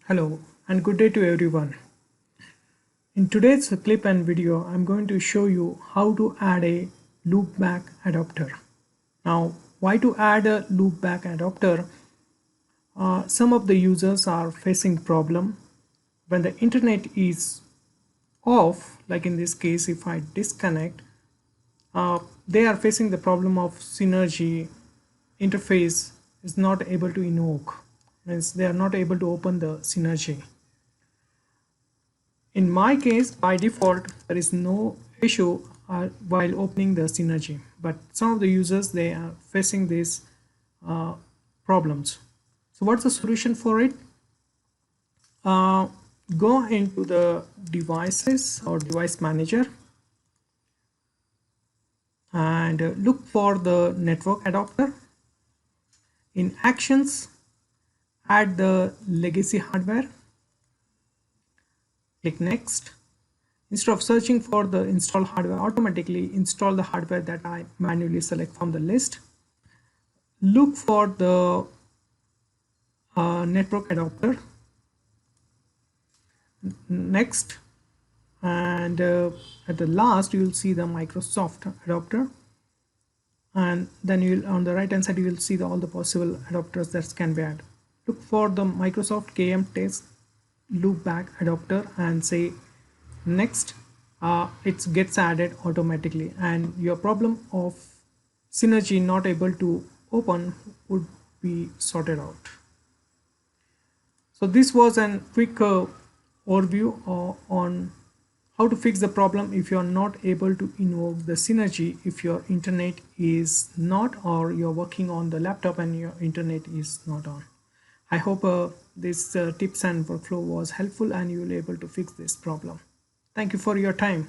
Hello and good day to everyone. In today's clip and video, I'm going to show you how to add a loopback adapter. Now, why to add a loopback adapter? Some of the users are facing problem when the internet is off, like in this case, if I disconnect, they are facing the problem of synergy interface is not able to invoke, means they are not able to open the synergy. In my case, by default, there is no issue while opening the synergy, but some of the users, they are facing these uh, problems. So what's the solution for it? Uh, Go into the devices or device manager and look for the network adapter. In actions, add the legacy hardware. Click next. Instead of searching for the install hardware, automatically install the hardware that I manually select from the list. Look for the network adapter next, and at the last you will see the Microsoft adapter, and then you will, on the right hand side, you will see all the possible adapters that can be added. Look for the Microsoft KM test loopback adapter and say next. It gets added automatically and your problem of synergy not able to open would be sorted out. So this was a quick overview on how to fix the problem if you are not able to invoke the synergy if your internet is not, or you're working on the laptop and your internet is not on. I hope this tips and workflow was helpful and you will be able to fix this problem. Thank you for your time.